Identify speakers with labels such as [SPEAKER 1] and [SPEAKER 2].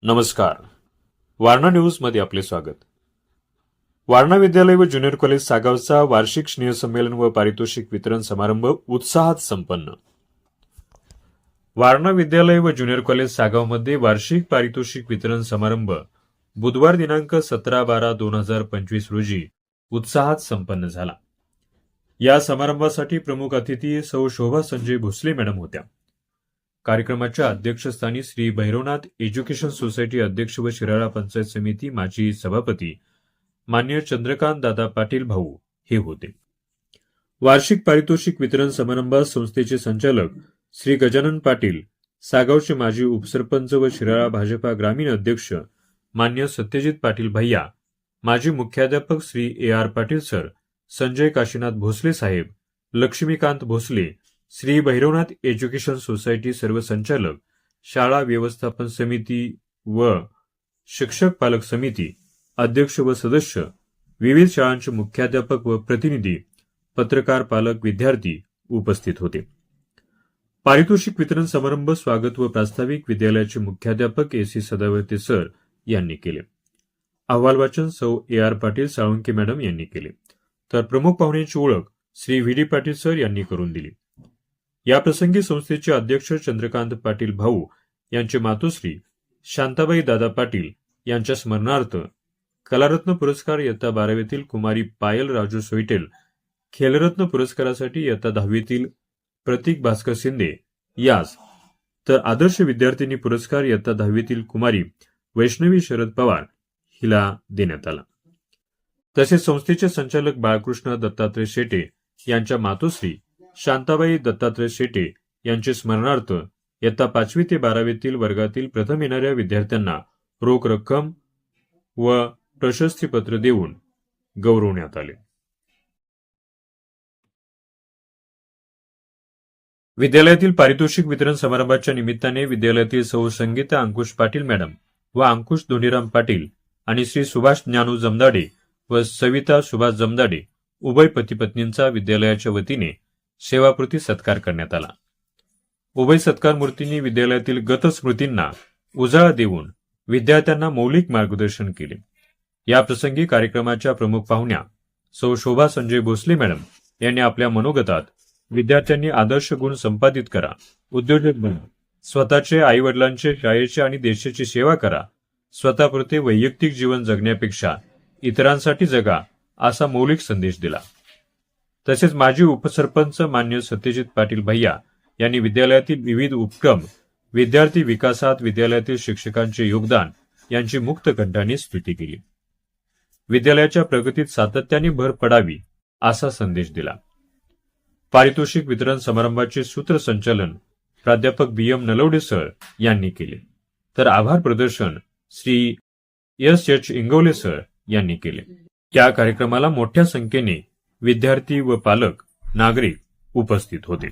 [SPEAKER 1] नमस्कार. वारणा न्यूज मध्ये आपले स्वागत. वारणा विद्यालय व ज्युनियर कॉलेज सागावचा वार्षिक स्नेहसंमेलन व पारितोषिक वितरण समारंभ उत्साहात संपन्न. वारणा विद्यालय व ज्युनियर कॉलेज सागावमध्ये वार्षिक पारितोषिक वितरण समारंभ बुधवार दिनांक 17/12/2025 रोजी उत्साहात संपन्न झाला. या समारंभासाठी प्रमुख अतिथी सौ शोभा संजय भोसले मॅडम होत्या. कार्यक्रमाच्या अध्यक्षस्थानी श्री भैरवनाथ एज्युकेशन सोसायटी अध्यक्ष व शिराळा पंचायत समिती माजी सभापती मान्य चंद्रकांत दादा पाटील भाऊ हे होते. वार्षिक पारितोषिक वितरण समारंभात संस्थेचे संचालक श्री गजानन पाटील, सागावचे माजी उपसरपंच व शिराळा भाजपा ग्रामीण अध्यक्ष मान्य सत्यजित पाटील भैया, माजी मुख्याध्यापक श्री AR पाटील सर, संजय काशीनाथ भोसले साहेब, लक्ष्मीकांत भोसले, श्री भैरवनाथ एज्युकेशन सोसायटी सर्व संचालक, शाळा व्यवस्थापन समिती व शिक्षक पालक समिती अध्यक्ष व सदस्य, विविध शाळांचे मुख्याध्यापक व प्रतिनिधी, पत्रकार, पालक, विद्यार्थी उपस्थित होते. पारितोषिक वितरण समारंभ स्वागत व प्रास्ताविक विद्यालयाचे मुख्याध्यापक AC सदावर्ते सर यांनी केले. अहवाल वाचन सौ AR पाटील साळुंके मॅडम यांनी केले. तर प्रमुख पाहुण्यांची ओळख श्री VD पाटील सर यांनी करून दिली. या प्रसंगी संस्थेचे अध्यक्ष चंद्रकांत पाटील भाऊ यांचे मातोश्री शांताबाई दादा पाटील यांच्या स्मरणार्थ कलारत्न पुरस्कार इयत्ता 12वीतील कुमारी पायल राजू सोयटेल, खेलरत्न पुरस्कारासाठी इयत्ता 10वीतील प्रतीक भास्कर शिंदे यास, तर आदर्श विद्यार्थिनी पुरस्कार इयत्ता 10वीतील कुमारी वैष्णवी शरद पवार हिला देण्यात आला. तसेच संस्थेचे संचालक बाळकृष्ण दत्तात्रय शेटे यांच्या मातोश्री शांताबाई दत्तात्रय शेटे यांचे स्मरणार्थ इयत्ता 5वी ते 12वीतील वर्गातील प्रथम येणाऱ्या विद्यार्थ्यांना रोख रक्कम व प्रशस्तीपत्र देऊन गौरवण्यात आले. विद्यालयातील पारितोषिक वितरण समारंभाच्या निमित्ताने विद्यालयातील सौ संगीता अंकुश पाटील मॅडम व अंकुश धोंडीराम पाटील आणि श्री सुभाष ज्ञानू जमदाडे व सविता सुभाष जमदाडे उभय पती पत्नींचा विद्यालयाच्या वतीने सेवाकृती सत्कार करण्यात आला. उभय सत्कार मूर्तींनी विद्यालयातील गत स्मृतींना उजाळा देऊन विद्यार्थ्यांना मौलिक मार्गदर्शन केले. या प्रसंगी कार्यक्रमाच्या प्रमुख पाहुण्या सौ शोभा संजय भोसले मॅडम यांनी आपल्या मनोगतात विद्यार्थ्यांनी आदर्श गुण संपादित करा, उद्योजक बना, स्वतःचे आई वडिलांचे, शाळेचे आणि देशाची सेवा करा, स्वतःपुरते वैयक्तिक जीवन जगण्यापेक्षा इतरांसाठी जगा असा मौलिक संदेश दिला. तसेच माजी उपसरपंच मान्य सत्यजित पाटील भैया यांनी विद्यालयातील विविध उपक्रम, विद्यार्थी विकासात विद्यालयातील शिक्षकांचे योगदान यांची मुक्त कंठाने स्तुती केली. विद्यालयाच्या प्रगतीत सातत्याने भर पडावी असा संदेश दिला. पारितोषिक वितरण समारंभाचे सूत्रसंचालन प्राध्यापक BM नलवडे सर यांनी केले, तर आभार प्रदर्शन श्री SH इंगवले सर यांनी केले. या कार्यक्रमाला मोठ्या संख्येने विद्यार्थी व पालक, नागरिक उपस्थित होते.